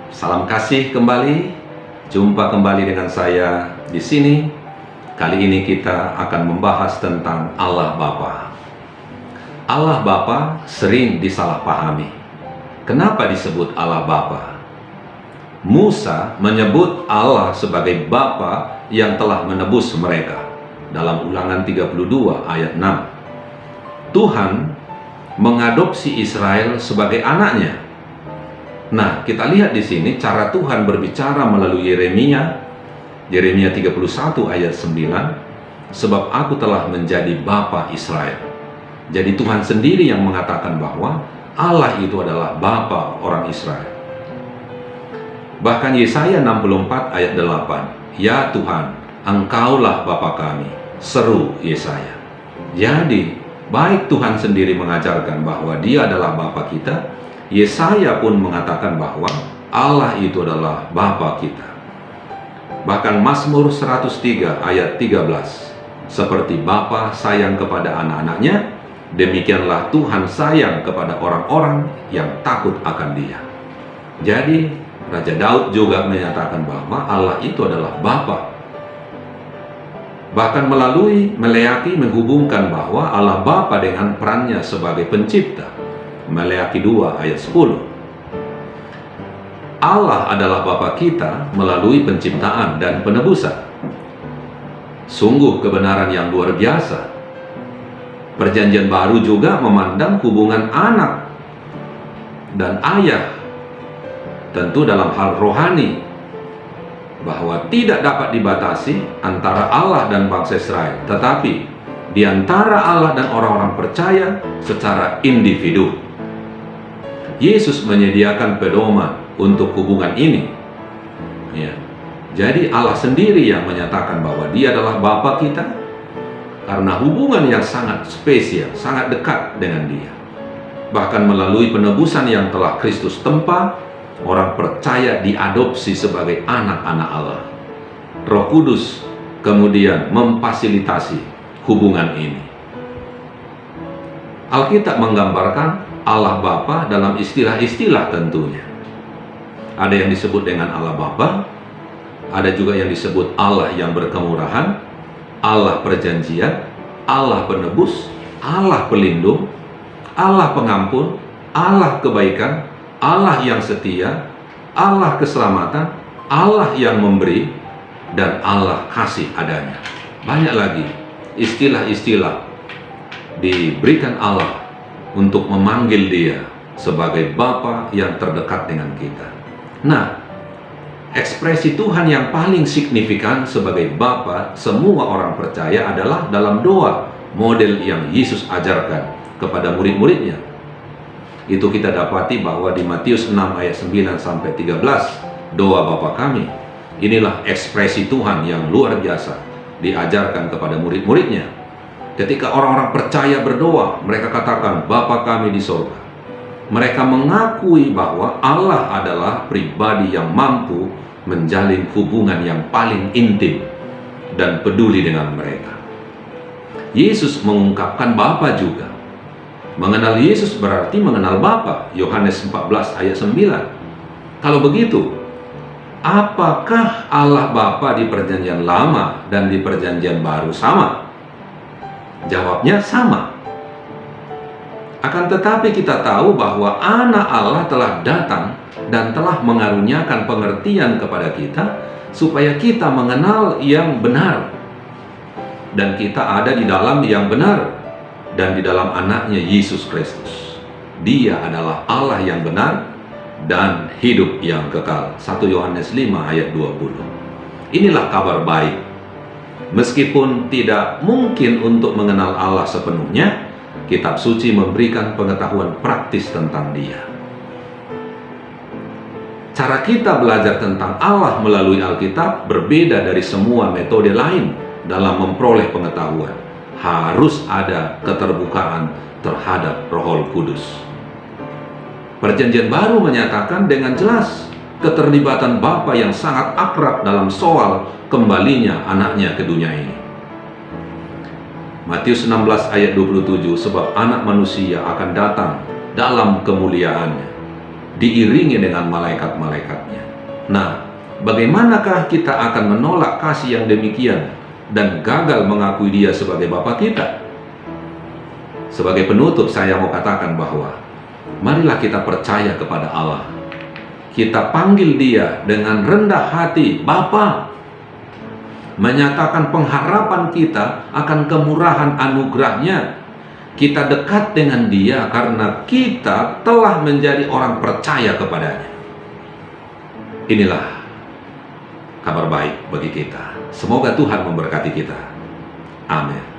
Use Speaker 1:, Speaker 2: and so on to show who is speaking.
Speaker 1: Salam kasih kembali. Jumpa kembali dengan saya di sini. Kali ini kita akan membahas tentang Allah Bapa. Allah Bapa sering disalahpahami. Kenapa disebut Allah Bapa? Musa menyebut Allah sebagai Bapa yang telah menebus mereka dalam Ulangan 32 ayat 6. Tuhan mengadopsi Israel sebagai anaknya. Nah, kita lihat di sini cara Tuhan berbicara melalui Yeremia 31 ayat 9, sebab aku telah menjadi Bapa Israel. Jadi Tuhan sendiri yang mengatakan bahwa Allah itu adalah Bapa orang Israel. Bahkan Yesaya 64 ayat 8, ya Tuhan, Engkaulah Bapa kami, seru Yesaya. Jadi, baik Tuhan sendiri mengajarkan bahwa Dia adalah Bapa kita, Yesaya pun mengatakan bahwa Allah itu adalah Bapa kita. Bahkan Mazmur 103 ayat 13, seperti Bapa sayang kepada anak-anaknya, demikianlah Tuhan sayang kepada orang-orang yang takut akan Dia. Jadi Raja Daud juga menyatakan bahwa Allah itu adalah Bapa. Bahkan melalui Meleaki menghubungkan bahwa Allah Bapa dengan perannya sebagai pencipta. Meleaki 2 ayat 10. Allah adalah Bapa kita melalui penciptaan dan penebusan. Sungguh kebenaran yang luar biasa. Perjanjian Baru juga memandang hubungan anak dan ayah, tentu dalam hal rohani, bahwa tidak dapat dibatasi antara Allah dan bangsa Israel, tetapi di antara Allah dan orang-orang percaya secara individu. Yesus menyediakan pedoman untuk hubungan ini. Ya. Jadi Allah sendiri yang menyatakan bahwa Dia adalah Bapa kita karena hubungan yang sangat spesial, sangat dekat dengan Dia. Bahkan melalui penebusan yang telah Kristus tempa, orang percaya diadopsi sebagai anak-anak Allah. Roh Kudus kemudian memfasilitasi hubungan ini. Alkitab menggambarkan Allah Bapa dalam istilah-istilah tentunya. Ada yang disebut dengan Allah Bapa, ada juga yang disebut Allah yang berkemurahan, Allah perjanjian, Allah penebus, Allah pelindung, Allah pengampun, Allah kebaikan, Allah yang setia, Allah keselamatan, Allah yang memberi, dan Allah kasih adanya. Banyak lagi istilah-istilah diberikan Allah untuk memanggil Dia sebagai Bapa yang terdekat dengan kita. Nah, ekspresi Tuhan yang paling signifikan sebagai Bapa semua orang percaya adalah dalam doa, model yang Yesus ajarkan kepada murid-muridnya. Itu kita dapati bahwa di Matius 6 ayat 9 sampai 13, doa Bapa kami. Inilah ekspresi Tuhan yang luar biasa diajarkan kepada murid-muridnya. Ketika orang-orang percaya berdoa, mereka katakan, Bapa kami di sorga. Mereka mengakui bahwa Allah adalah pribadi yang mampu menjalin hubungan yang paling intim dan peduli dengan mereka. Yesus mengungkapkan Bapa juga. Mengenal Yesus berarti mengenal Bapa. Yohanes 14 ayat 9. Kalau begitu, apakah Allah Bapa di perjanjian lama dan di perjanjian baru sama? Jawabnya sama. Akan tetapi kita tahu bahwa anak Allah telah datang dan telah mengaruniakan pengertian kepada kita supaya kita mengenal yang benar. Dan kita ada di dalam yang benar dan di dalam anaknya Yesus Kristus. Dia adalah Allah yang benar dan hidup yang kekal. 1 Yohanes 5 ayat 20. Inilah kabar baik. Meskipun tidak mungkin untuk mengenal Allah sepenuhnya, kitab suci memberikan pengetahuan praktis tentang Dia. Cara kita belajar tentang Allah melalui Alkitab berbeda dari semua metode lain dalam memperoleh pengetahuan. Harus ada keterbukaan terhadap Roh Kudus. Perjanjian Baru menyatakan dengan jelas keterlibatan Bapa yang sangat akrab dalam soal kembalinya anaknya ke dunia ini. Matius 16 ayat 27, sebab anak manusia akan datang dalam kemuliaannya, diiringi dengan malaikat-malaikatnya. Nah, bagaimanakah kita akan menolak kasih yang demikian dan gagal mengakui Dia sebagai Bapa kita? Sebagai penutup, saya mau katakan bahwa marilah kita percaya kepada Allah. Kita panggil Dia dengan rendah hati, Bapa, menyatakan pengharapan kita akan kemurahan anugerah-Nya. Kita dekat dengan Dia karena kita telah menjadi orang percaya kepada-Nya. Inilah kabar baik bagi kita. Semoga Tuhan memberkati kita. Amin.